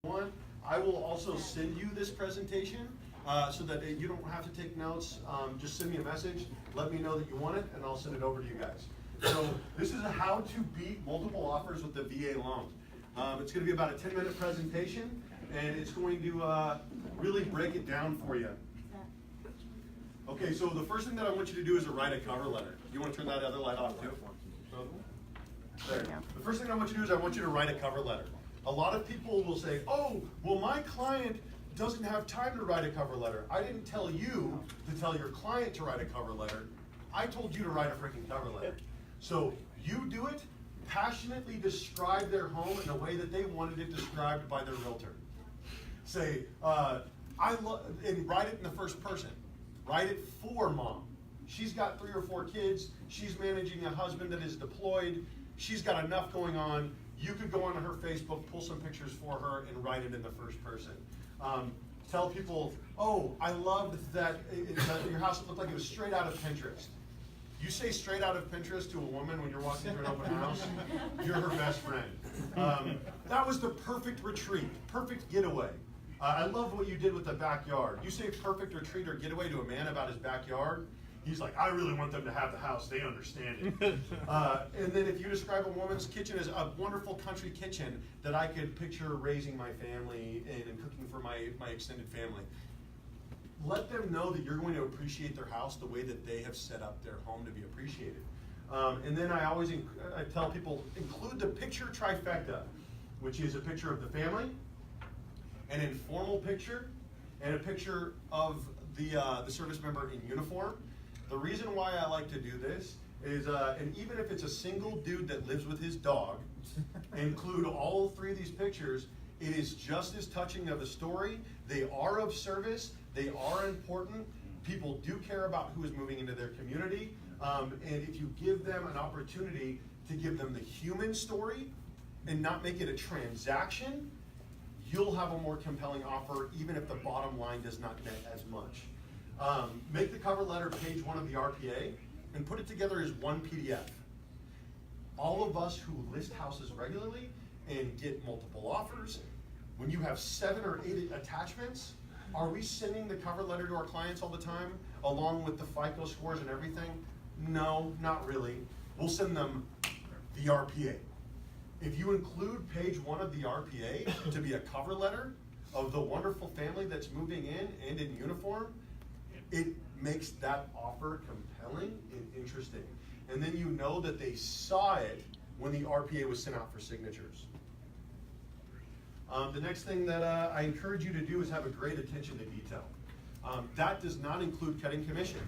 One, I will also send you this presentation so that you don't have to take notes. Just send me a message, let me know that you want it, and I'll send it over to you guys. So this is a how to beat multiple offers with the VA loan. It's going to be about a 10-minute presentation, and it's going to really break it down for you. Okay, so the first thing that I want you to do is to write a cover letter. You want to turn that other light off too? There. The first thing I want you to do is I want you to write a cover letter. A lot of people will say, oh, well, my client doesn't have time to write a cover letter. I didn't tell you to tell your client to write a cover letter. I told you to write a freaking cover letter. So you do it, passionately describe their home in a way that they wanted it described by their realtor. Say, and write it in the first person. Write it for mom. She's got 3 or 4 kids. She's managing a husband that is deployed. She's got enough going on. You could go onto her Facebook, pull some pictures for her, and write it in the first person. Tell people, oh, I loved that your house looked like it was straight out of Pinterest. You say straight out of Pinterest to a woman when you're walking through an open house, you're her best friend. That was the perfect retreat, perfect getaway. I love what you did with the backyard. You say perfect retreat or getaway to a man about his backyard, he's like, I really want them to have the house, they understand it. And then if you describe a woman's kitchen as a wonderful country kitchen that I could picture raising my family in and cooking for my extended family, let them know that you're going to appreciate their house the way that they have set up their home to be appreciated. And then I tell people, include the picture trifecta, which is a picture of the family, an informal picture, and a picture of the service member in uniform. The reason why I like to do this is, and even if it's a single dude that lives with his dog, include all 3 of these pictures, it is just as touching of a story. They are of service, they are important, people do care about who is moving into their community, and if you give them an opportunity to give them the human story and not make it a transaction, you'll have a more compelling offer even if the bottom line does not net as much. Make the cover letter page 1 of the RPA and put it together as one PDF. All of us who list houses regularly and get multiple offers, when you have 7 or 8 attachments, are we sending the cover letter to our clients all the time along with the FICO scores and everything? No, not really. We'll send them the RPA. If you include page 1 of the RPA to be a cover letter of the wonderful family that's moving in and in uniform, it makes that offer compelling and interesting. And then you know that they saw it when the RPA was sent out for signatures. The next thing that I encourage you to do is have a great attention to detail. That does not include cutting commission.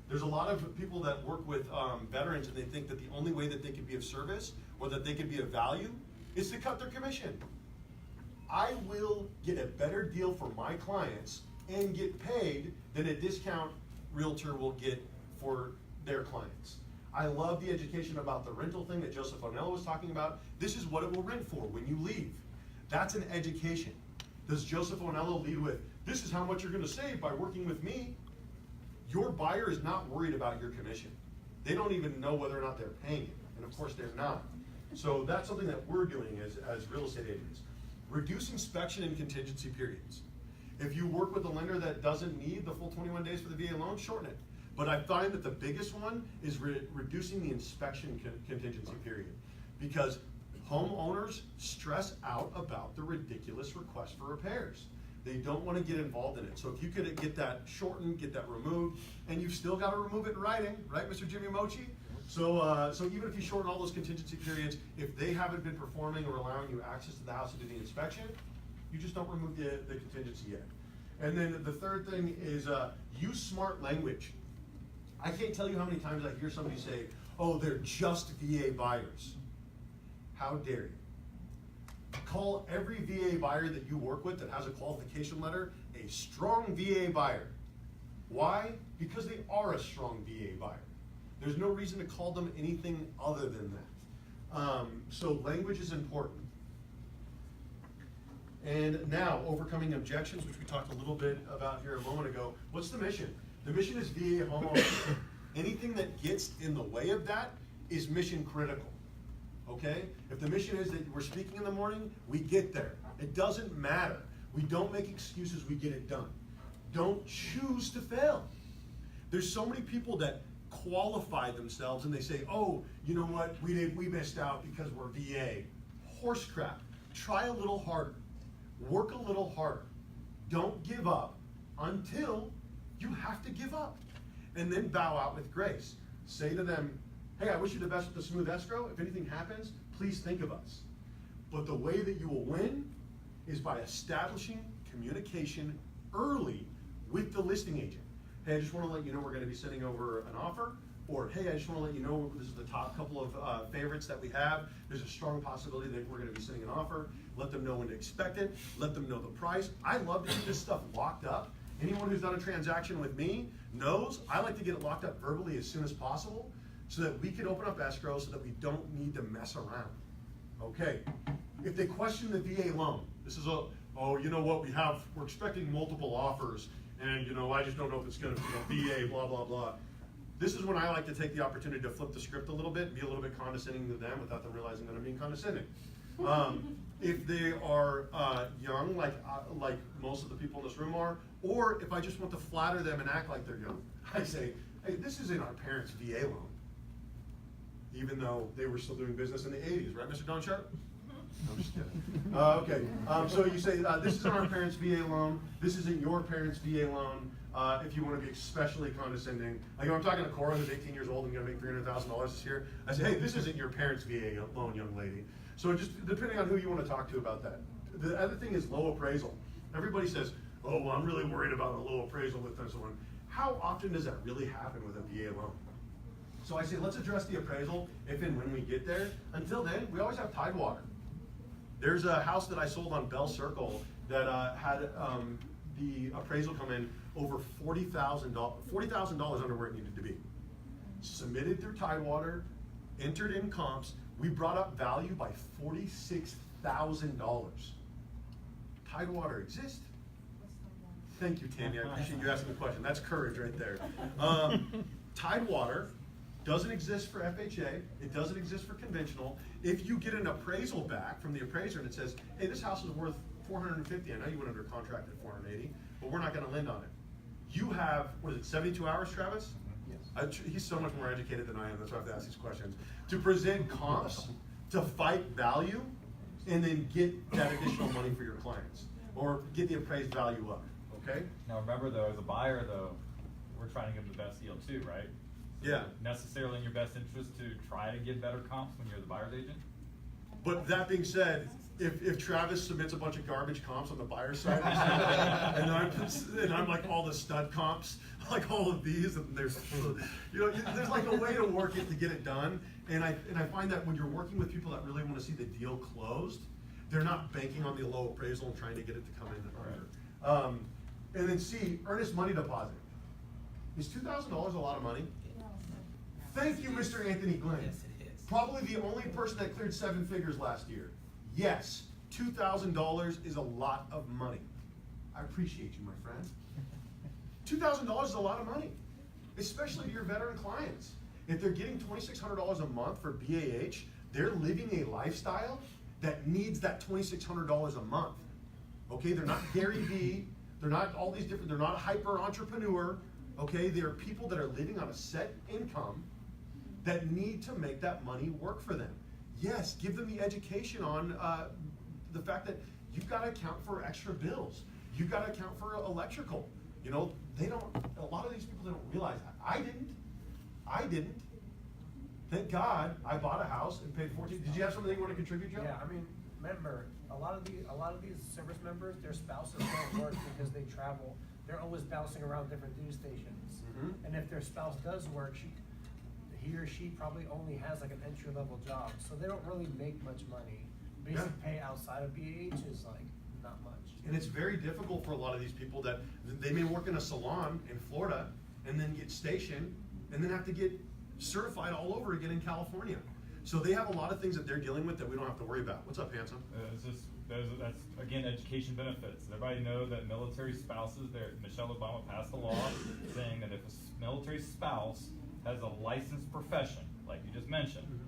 There's a lot of people that work with veterans and they think that the only way that they could be of service or that they could be of value is to cut their commission. I will get a better deal for my clients and get paid than a discount realtor will get for their clients. I love the education about the rental thing that Joseph Onello was talking about. This is what it will rent for when you leave. That's an education. Does Joseph Onello lead with, this is how much you're going to save by working with me? Your buyer is not worried about your commission. They don't even know whether or not they're paying it. And of course they're not. So that's something that we're doing as real estate agents. Reduce inspection and contingency periods. If you work with a lender that doesn't need the full 21 days for the VA loan, shorten it. But I find that the biggest one is reducing the inspection contingency period, because homeowners stress out about the ridiculous request for repairs. They don't want to get involved in it. So if you could get that shortened, get that removed, and you've still got to remove it in writing, right, Mr. Jimmy Mochi? So even if you shorten all those contingency periods, if they haven't been performing or allowing you access to the house to do the inspection, you just don't remove the contingency yet. And then the third thing is use smart language. I can't tell you how many times I hear somebody say, oh, they're just VA buyers. How dare you? Call every VA buyer that you work with that has a qualification letter a strong VA buyer. Why? Because they are a strong VA buyer. There's no reason to call them anything other than that. So language is important. And now, overcoming objections, which we talked a little bit about here a moment ago. What's the mission? The mission is VA homeownership. Anything that gets in the way of that is mission critical. Okay? If the mission is that we're speaking in the morning, we get there. It doesn't matter. We don't make excuses, we get it done. Don't choose to fail. There's so many people that qualify themselves and they say, oh, you know what, we missed out because we're VA. Horse crap. Try a little harder. Work a little harder. Don't give up until you have to give up. And then bow out with grace. Say to them, hey, I wish you the best with the smooth escrow. If anything happens, please think of us. But the way that you will win is by establishing communication early with the listing agent. Hey, I just want to let you know we're going to be sending over an offer. Or, hey, I just want to let you know this is the top couple of favorites that we have. There's a strong possibility that we're going to be sending an offer. Let them know when to expect it. Let them know the price. I love to keep this stuff locked up. Anyone who's done a transaction with me knows I like to get it locked up verbally as soon as possible so that we can open up escrow so that we don't need to mess around. Okay, if they question the VA loan, this is oh, you know what, we're expecting multiple offers and you know, I just don't know if it's going to be VA, blah, blah, blah. This is when I like to take the opportunity to flip the script a little bit and be a little bit condescending to them without them realizing that I'm being condescending. If they are young, like most of the people in this room are, or if I just want to flatter them and act like they're young, I say, hey, this isn't our parents' VA loan, even though they were still doing business in the 80s, right, Mr. Don Sharp? I'm just kidding. Okay, so you say, this isn't our parents' VA loan, this isn't your parents' VA loan. If you want to be especially condescending, like I'm talking to Cora, who's 18 years old and going to make $300,000 this year. I say, hey, this isn't your parents' VA loan, young lady. So just depending on who you want to talk to about that. The other thing is low appraisal. Everybody says, oh, well, I'm really worried about a low appraisal with this one. How often does that really happen with a VA loan? So I say, let's address the appraisal if and when we get there. Until then, we always have Tidewater. There's a house that I sold on Bell Circle that had the appraisal come in over $40,000 under where it needed to be. Submitted through Tidewater, entered in comps. We brought up value by $46,000. Tidewater exists? Thank you, Tammy. I appreciate you asking the question. That's courage right there. Tidewater doesn't exist for FHA. It doesn't exist for conventional. If you get an appraisal back from the appraiser and it says, hey, this house is worth $450. I know you went under contract at $480, but we're not going to lend on it. You have, what is it, 72 hours, Travis? Yes. He's so much more educated than I am. That's why I have to ask these questions. To present comps, to fight value, and then get that additional money for your clients, or get the appraised value up. Okay? Now remember though, as a buyer though, we're trying to give the best deal too, right? So yeah. Necessarily in your best interest to try to get better comps when you're the buyer's agent? But that being said, if Travis submits a bunch of garbage comps on the buyer side, and I'm like all the stud comps, like all of these, and there's, there's like a way to work it to get it done. And I find that when you're working with people that really want to see the deal closed, they're not banking on the low appraisal and trying to get it to come in under. And then C, earnest money deposit. Is $2,000 a lot of money? Thank you, Mr. Anthony Glenn. Yes, it is. Probably the only person that cleared 7 figures last year. Yes, $2,000 is a lot of money. I appreciate you, my friend. $2,000 is a lot of money, especially to your veteran clients. If they're getting $2,600 a month for BAH, they're living a lifestyle that needs that $2,600 a month. Okay, they're not Gary Vee, they're not all these different, they're not a hyper entrepreneur. Okay, there are people that are living on a set income that need to make that money work for them. Yes, give them the education on the fact that you've got to account for extra bills. You've got to account for electrical. You know, a lot of these people don't realize that. I didn't. Thank God I bought a house and paid $14,000. Did you have something you want to contribute, Joe? Yeah, I mean, remember, a lot of these service members, their spouses don't work because they travel. They're always bouncing around different news stations. Mm-hmm. And if their spouse does work, he or she probably only has like an entry-level job, so they don't really make much money. Basic pay outside of BAH is like not much. And it's very difficult for a lot of these people that they may work in a salon in Florida and then get stationed and then have to get certified all over again in California. So they have a lot of things that they're dealing with that we don't have to worry about. What's up, handsome? That's again education benefits. Everybody know that military spouses, Michelle Obama passed a law saying that if a military spouse has a licensed profession, like you just mentioned,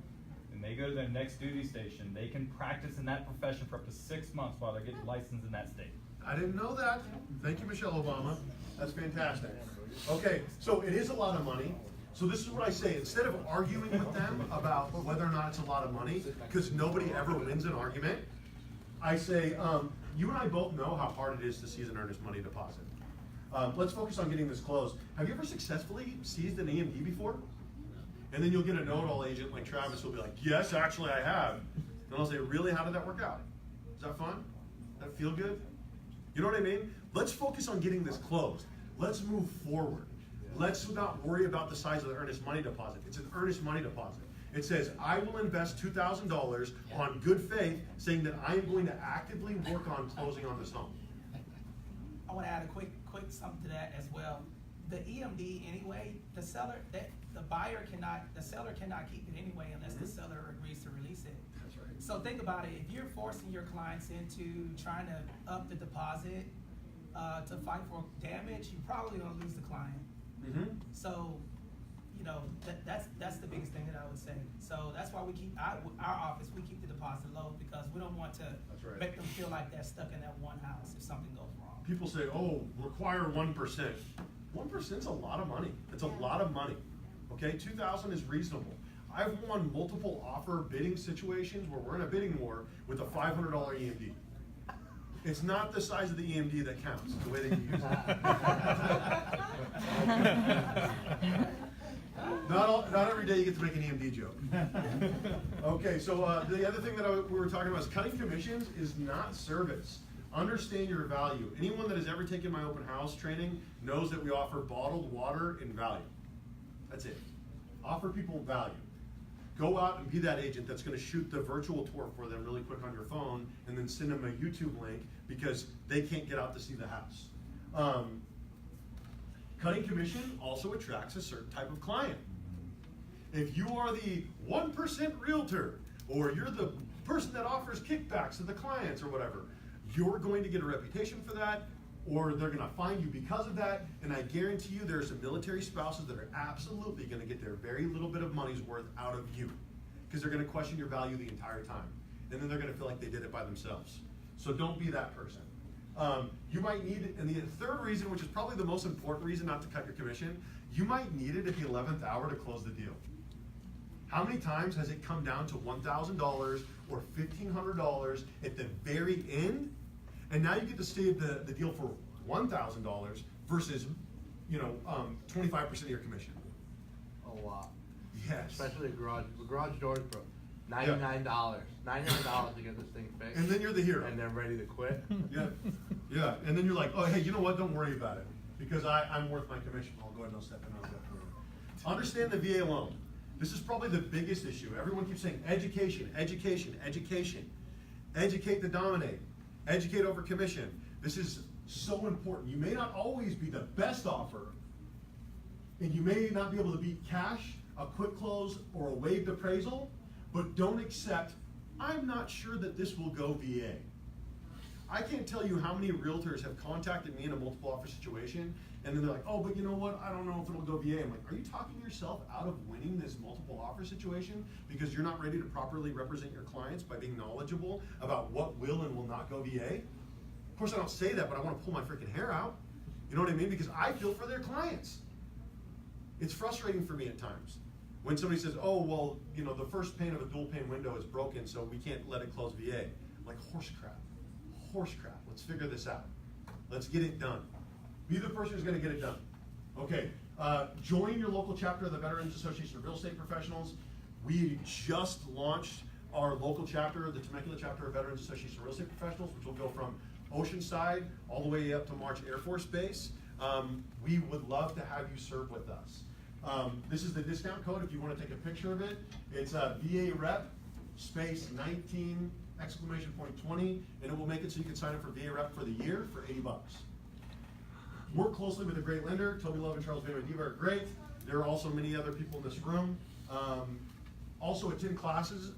and they go to their next duty station, they can practice in that profession for up to 6 months while they're getting licensed in that state. I didn't know that. Thank you, Michelle Obama. That's fantastic. Okay, so it is a lot of money. So this is what I say, instead of arguing with them about whether or not it's a lot of money, because nobody ever wins an argument, I say, you and I both know how hard it is to seize an earnest money deposit. Let's focus on getting this closed. Have you ever successfully seized an EMD before? And then you'll get a know-it-all agent like Travis who'll be like, yes, actually I have. And I'll say, really, how did that work out? Is that fun? Does that feel good? You know what I mean? Let's focus on getting this closed. Let's move forward. Let's not worry about the size of the earnest money deposit. It's an earnest money deposit. It says, I will invest $2,000 on good faith, saying that I am going to actively work on closing on this home. I want to add a quick something to that as well. The EMD anyway, the seller cannot keep it anyway unless the seller agrees to release it. That's right. So think about it, if you're forcing your clients into trying to up the deposit to fight for damage, you're probably gonna lose the client. Mm-hmm. So, you know, that's the biggest thing that I would say. So that's why we keep, our office, we keep the deposit low because we don't want to That's right. make them feel like they're stuck in that one house if something goes wrong. People say, oh, require 1%. 1% is a lot of money. It's a lot of money. Okay, 2,000 is reasonable. I've won multiple offer bidding situations where we're in a bidding war with a $500 EMD. It's not the size of the EMD that counts, it's the way that you use it. Not every day you get to make an EMD joke. Okay, so the other thing that we were talking about is cutting commissions is not service. Understand your value. Anyone that has ever taken my open house training knows that we offer bottled water and value. That's it. Offer people value. Go out and be that agent that's going to shoot the virtual tour for them really quick on your phone and then send them a YouTube link because they can't get out to see the house. Cutting commission also attracts a certain type of client. If you are the 1% realtor or you're the person that offers kickbacks to the clients or whatever, you're going to get a reputation for that, or they're going to find you because of that, and I guarantee you there are some military spouses that are absolutely going to get their very little bit of money's worth out of you because they're going to question your value the entire time, and then they're going to feel like they did it by themselves. So don't be that person. You might need it, and the third reason, which is probably the most important reason not to cut your commission, you might need it at the 11th hour to close the deal. How many times has it come down to $1,000 or $1,500 at the very end? And now you get to save the deal for $1,000 versus, 25% of your commission. A lot. Yes. Especially the garage doors, bro. $99. $99 to get this thing fixed. And then you're the hero. And they're ready to quit. Yeah. Yeah. And then you're like, oh, hey, you know what? Don't worry about it because I'm worth my commission. I'll go ahead and I'll step in on that. Understand the VA loan. This is probably the biggest issue. Everyone keeps saying education, education, education. Educate to dominate. Educate over commission. This is so important. You may not always be the best offer, and you may not be able to beat cash, a quick close, or a waived appraisal, but don't accept, I'm not sure that this will go VA. I can't tell you how many realtors have contacted me in a multiple offer situation, and then they're like, oh, but you know what, I don't know if it'll go VA. I'm like, are you talking yourself out of winning this multiple offer situation because you're not ready to properly represent your clients by being knowledgeable about what will and will not go VA? Of course, I don't say that, but I want to pull my freaking hair out. You know what I mean? Because I feel for their clients. It's frustrating for me at times when somebody says, oh, well, the first pane of a dual pane window is broken, so we can't let it close VA. I'm like, horse crap. Horse crap. Let's figure this out. Let's get it done. Be the person who's going to get it done. Okay, join your local chapter of the Veterans Association of Real Estate Professionals. We just launched our local chapter, the Temecula chapter of Veterans Association of Real Estate Professionals, which will go from Oceanside all the way up to March Air Force Base. We would love to have you serve with us. This is the discount code if you want to take a picture of it. It's VA Rep space 19 exclamation point 20, and it will make it so you can sign up for VA Rep for the year for $80. Work closely with a great lender. Toby Love and Charles Van Diva are great. There are also many other people in this room. Also attend classes,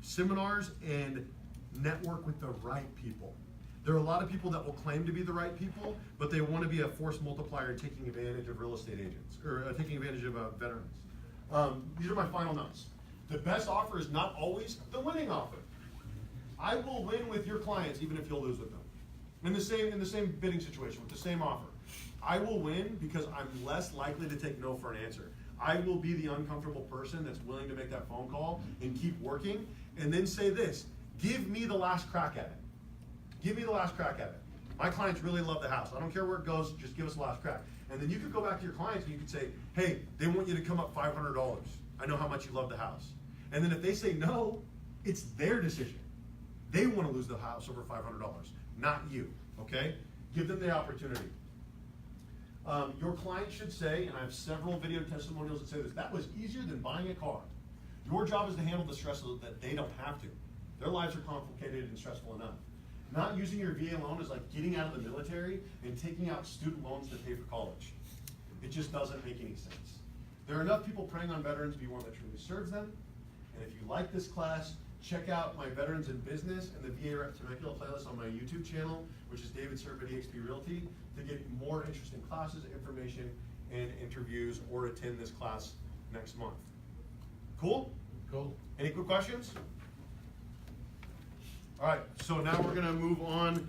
seminars, and network with the right people. There are a lot of people that will claim to be the right people, but they want to be a force multiplier taking advantage of real estate agents, or taking advantage of veterans. These are my final notes. The best offer is not always the winning offer. I will win with your clients even if you'll lose with them. In the same bidding situation, with the same offer. I will win because I'm less likely to take no for an answer. I will be the uncomfortable person that's willing to make that phone call and keep working, and then say this, give me the last crack at it. Give me the last crack at it. My clients really love the house. I don't care where it goes, just give us the last crack. And then you could go back to your clients and you could say, hey, they want you to come up $500. I know how much you love the house. And then if they say no, it's their decision. They want to lose the house over $500, not you, okay? Give them the opportunity. Your client should say, and I have several video testimonials that say this, that was easier than buying a car. Your job is to handle the stress that they don't have to. Their lives are complicated and stressful enough. Not using your VA loan is like getting out of the military and taking out student loans to pay for college. It just doesn't make any sense. There are enough people preying on veterans to be one that truly serves them. And if you like this class, check out my Veterans in Business and the VA Rep Temecula playlist on my YouTube channel, which is David Serb at eXp Realty, to get more interesting classes, information, and interviews, or attend this class next month. Cool? Cool. Any quick questions? All right, so now we're gonna move on.